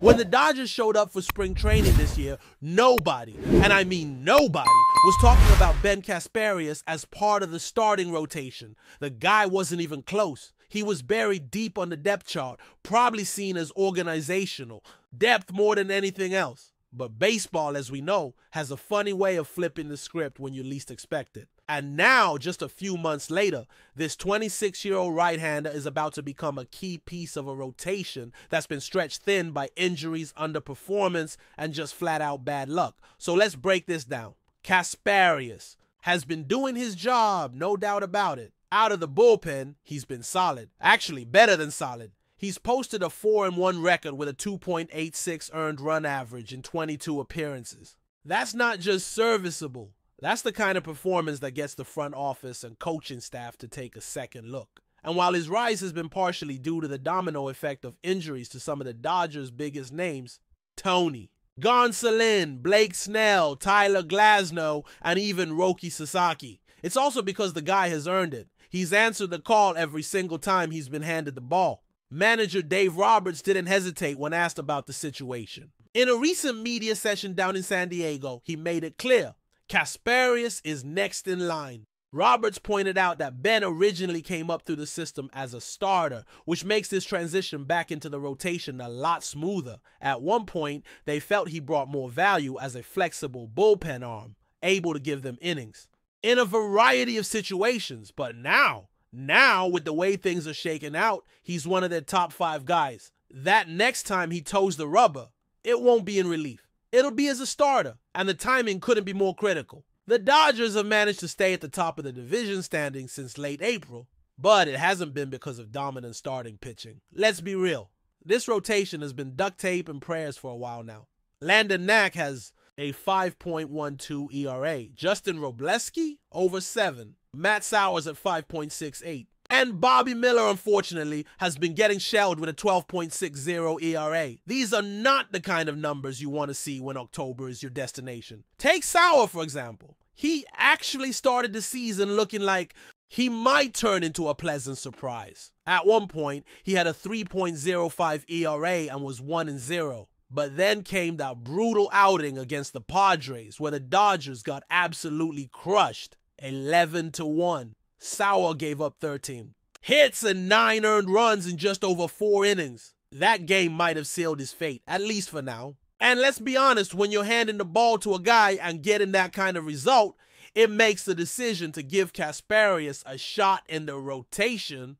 When the Dodgers showed up for spring training this year, nobody, and I mean nobody, was talking about Ben Kasparius as part of the starting rotation. The guy wasn't even close. He was buried deep on the depth chart, probably seen as organizational, depth more than anything else. But baseball, as we know, has a funny way of flipping the script when you least expect it. And now, just a few months later, this 26-year-old right-hander is about to become a key piece of a rotation that's been stretched thin by injuries, underperformance, and just flat-out bad luck. So let's break this down. Kasparius has been doing his job, no doubt about it. Out of the bullpen, he's been solid. Actually, better than solid. He's posted a 4-1 record with a 2.86 earned run average in 22 appearances. That's not just serviceable. That's the kind of performance that gets the front office and coaching staff to take a second look. And while his rise has been partially due to the domino effect of injuries to some of the Dodgers' biggest names, Tony, Gonsolin, Blake Snell, Tyler Glasnow, and even Roki Sasaki, it's also because the guy has earned it. He's answered the call every single time he's been handed the ball. Manager Dave Roberts didn't hesitate when asked about the situation. In a recent media session down in San Diego, he made it clear Kasparius is next in line. Roberts pointed out that Ben originally came up through the system as a starter, which makes this transition back into the rotation a lot smoother. At one point, they felt he brought more value as a flexible bullpen arm, able to give them innings in a variety of situations. But now, with the way things are shaking out, he's one of their top 5 guys. That next time he toes the rubber, it won't be in relief. It'll be as a starter, and the timing couldn't be more critical. The Dodgers have managed to stay at the top of the division standings since late April, but it hasn't been because of dominant starting pitching. Let's be real. This rotation has been duct tape and prayers for a while now. Landon Knack has a 5.12 ERA. Justin Robleski, over 7. Matt Sowers at 5.68. And Bobby Miller, unfortunately, has been getting shelled with a 12.60 ERA. These are not the kind of numbers you want to see when October is your destination. Take Sauer, for example. He actually started the season looking like he might turn into a pleasant surprise. At one point, he had a 3.05 ERA and was 1-0. But then came that brutal outing against the Padres where the Dodgers got absolutely crushed, 11-1. Sauer gave up 13 hits and 9 earned runs in just over 4 innings. That game might have sealed his fate, at least for now. And let's be honest, when you're handing the ball to a guy and getting that kind of result, it makes the decision to give Kasparius a shot in the rotation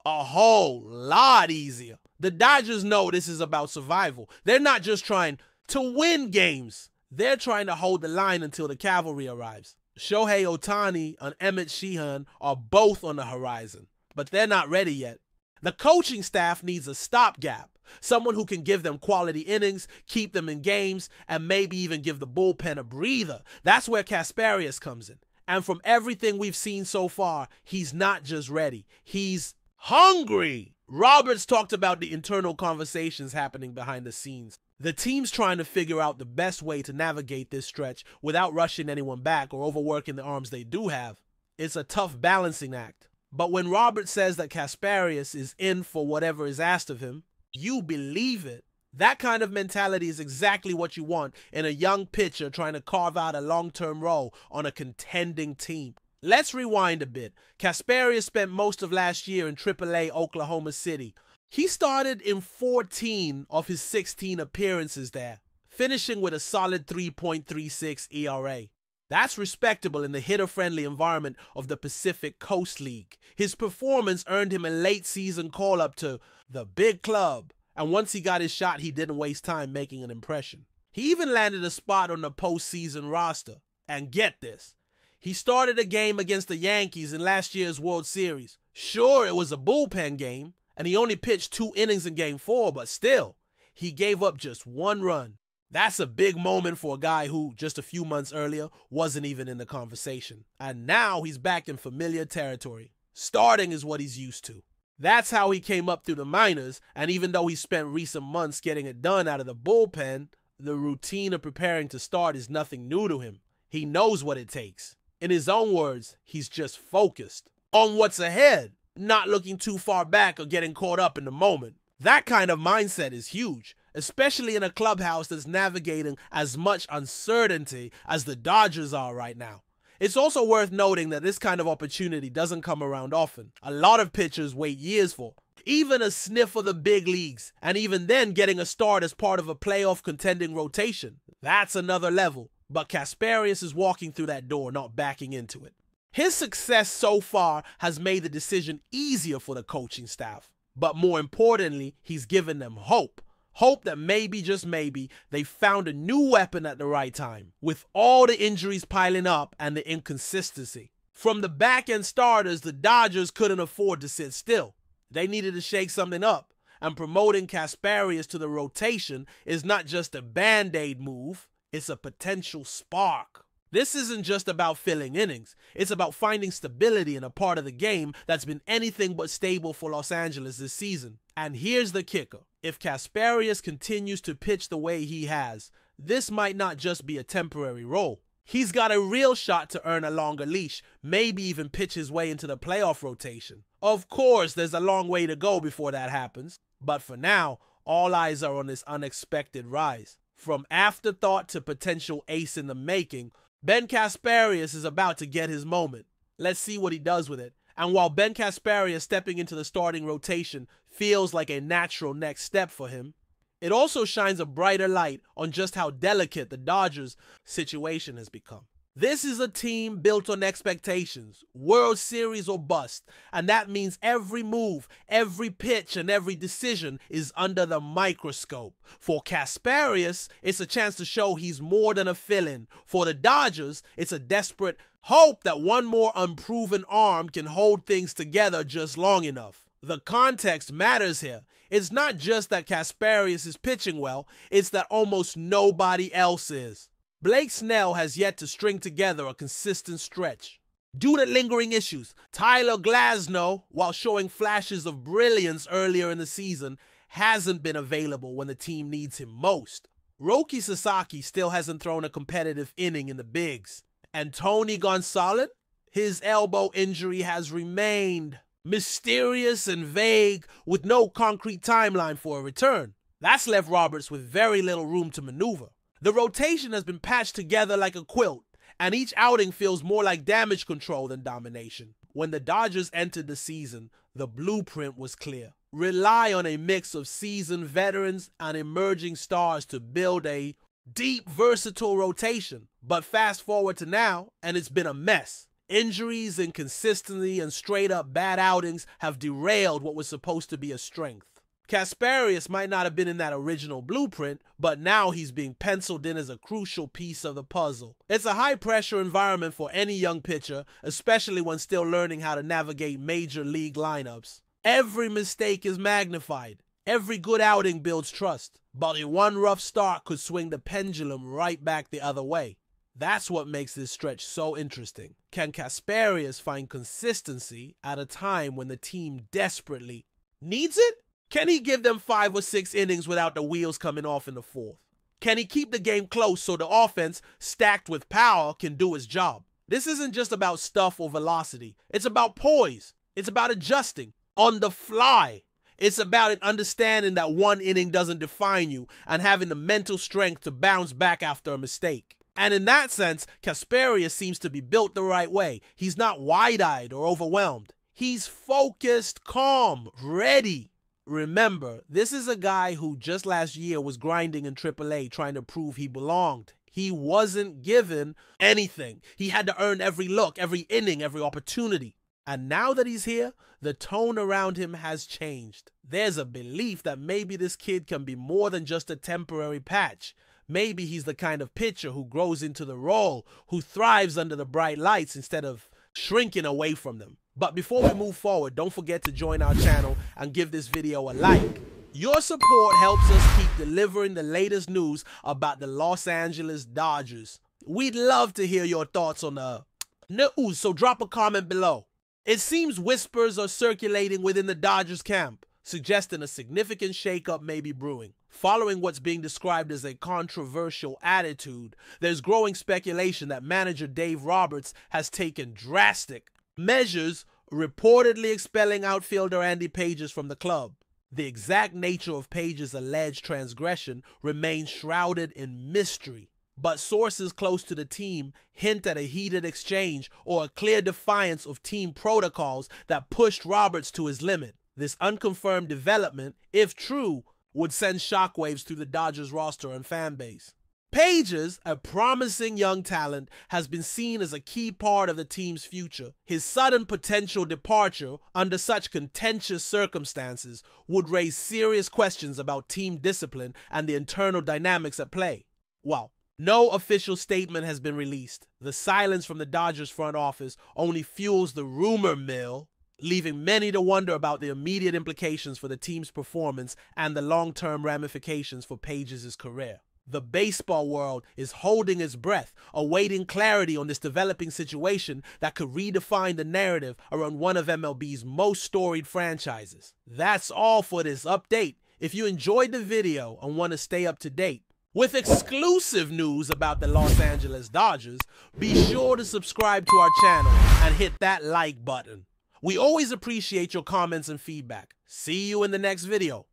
a whole lot easier. The Dodgers know this is about survival. They're not just trying to win games. They're trying to hold the line until the cavalry arrives. Shohei Ohtani and Emmett Sheehan are both on the horizon, but they're not ready yet. The coaching staff needs a stopgap, someone who can give them quality innings, keep them in games, and maybe even give the bullpen a breather. That's where Kasparius comes in. And from everything we've seen so far, he's not just ready, he's hungry. Roberts talked about the internal conversations happening behind the scenes. The team's trying to figure out the best way to navigate this stretch without rushing anyone back or overworking the arms they do have. It's a tough balancing act. But when Roberts says that Kasparius is in for whatever is asked of him, you believe it. That kind of mentality is exactly what you want in a young pitcher trying to carve out a long-term role on a contending team. Let's rewind a bit. Kasparius spent most of last year in AAA Oklahoma City. He started in 14 of his 16 appearances there, finishing with a solid 3.36 ERA. That's respectable in the hitter-friendly environment of the Pacific Coast League. His performance earned him a late-season call-up to the big club, and once he got his shot, he didn't waste time making an impression. He even landed a spot on the postseason roster. And get this, he started a game against the Yankees in last year's World Series. Sure, it was a bullpen game, and he only pitched 2 innings in Game 4, but still, he gave up just 1 run. That's a big moment for a guy who, just a few months earlier, wasn't even in the conversation. And now he's back in familiar territory. Starting is what he's used to. That's how he came up through the minors, and even though he spent recent months getting it done out of the bullpen, the routine of preparing to start is nothing new to him. He knows what it takes. In his own words, he's just focused on what's ahead, not looking too far back or getting caught up in the moment. That kind of mindset is huge, especially in a clubhouse that's navigating as much uncertainty as the Dodgers are right now. It's also worth noting that this kind of opportunity doesn't come around often. A lot of pitchers wait years for. Even a sniff of the big leagues, and even then getting a start as part of a playoff contending rotation. That's another level. But Kasparius is walking through that door, not backing into it. His success so far has made the decision easier for the coaching staff. But more importantly, he's given them hope. Hope that maybe, just maybe, they found a new weapon at the right time, with all the injuries piling up and the inconsistency. From the back-end starters, the Dodgers couldn't afford to sit still. They needed to shake something up, and promoting Kasparius to the rotation is not just a band-aid move, it's a potential spark. This isn't just about filling innings, it's about finding stability in a part of the game that's been anything but stable for Los Angeles this season. And here's the kicker. If Kasparius continues to pitch the way he has, this might not just be a temporary role. He's got a real shot to earn a longer leash, maybe even pitch his way into the playoff rotation. Of course, there's a long way to go before that happens, but for now, all eyes are on this unexpected rise. From afterthought to potential ace in the making, Ben Kasparius is about to get his moment. Let's see what he does with it. And while Ben Kasparius stepping into the starting rotation feels like a natural next step for him, it also shines a brighter light on just how delicate the Dodgers' situation has become. This is a team built on expectations, World Series or bust, and that means every move, every pitch, and every decision is under the microscope. For Kasparius, it's a chance to show he's more than a fill-in. For the Dodgers, it's a desperate hope that one more unproven arm can hold things together just long enough. The context matters here. It's not just that Kasparius is pitching well, it's that almost nobody else is. Blake Snell has yet to string together a consistent stretch. Due to lingering issues, Tyler Glasnow, while showing flashes of brilliance earlier in the season, hasn't been available when the team needs him most. Roki Sasaki still hasn't thrown a competitive inning in the bigs. And Tony Gonsolin? His elbow injury has remained mysterious and vague, with no concrete timeline for a return. That's left Roberts with very little room to maneuver. The rotation has been patched together like a quilt, and each outing feels more like damage control than domination. When the Dodgers entered the season, the blueprint was clear. Rely on a mix of seasoned veterans and emerging stars to build a deep, versatile rotation. But fast forward to now, and it's been a mess. Injuries, inconsistency, and straight-up bad outings have derailed what was supposed to be a strength. Kasparius might not have been in that original blueprint, but now he's being penciled in as a crucial piece of the puzzle. It's a high-pressure environment for any young pitcher, especially when still learning how to navigate major league lineups. Every mistake is magnified. Every good outing builds trust. But a one rough start could swing the pendulum right back the other way. That's what makes this stretch so interesting. Can Kasparius find consistency at a time when the team desperately needs it? Can he give them 5 or 6 innings without the wheels coming off in the fourth? Can he keep the game close so the offense, stacked with power, can do its job? This isn't just about stuff or velocity. It's about poise. It's about adjusting on the fly. It's about an understanding that one inning doesn't define you and having the mental strength to bounce back after a mistake. And in that sense, Kasparius seems to be built the right way. He's not wide-eyed or overwhelmed. He's focused, calm, ready. Remember, this is a guy who just last year was grinding in AAA trying to prove he belonged. He wasn't given anything. He had to earn every look, every inning, every opportunity. And now that he's here, the tone around him has changed. There's a belief that maybe this kid can be more than just a temporary patch. Maybe he's the kind of pitcher who grows into the role, who thrives under the bright lights instead of shrinking away from them. But before we move forward, don't forget to join our channel and give this video a like. Your support helps us keep delivering the latest news about the Los Angeles Dodgers. We'd love to hear your thoughts on the news, so drop a comment below. It seems whispers are circulating within the Dodgers camp, suggesting a significant shakeup may be brewing. Following what's being described as a controversial attitude, there's growing speculation that manager Dave Roberts has taken drastic measures, reportedly expelling outfielder Andy Pages from the club. The exact nature of Page's alleged transgression remains shrouded in mystery, but sources close to the team hint at a heated exchange or a clear defiance of team protocols that pushed Roberts to his limit. This unconfirmed development, if true, would send shockwaves through the Dodgers roster and fan base. Pages, a promising young talent, has been seen as a key part of the team's future. His sudden potential departure under such contentious circumstances would raise serious questions about team discipline and the internal dynamics at play. Well, no official statement has been released. The silence from the Dodgers front office only fuels the rumor mill, leaving many to wonder about the immediate implications for the team's performance and the long-term ramifications for Pages' career. The baseball world is holding its breath, awaiting clarity on this developing situation that could redefine the narrative around one of MLB's most storied franchises. That's all for this update. If you enjoyed the video and want to stay up to date with exclusive news about the Los Angeles Dodgers, be sure to subscribe to our channel and hit that like button. We always appreciate your comments and feedback. See you in the next video.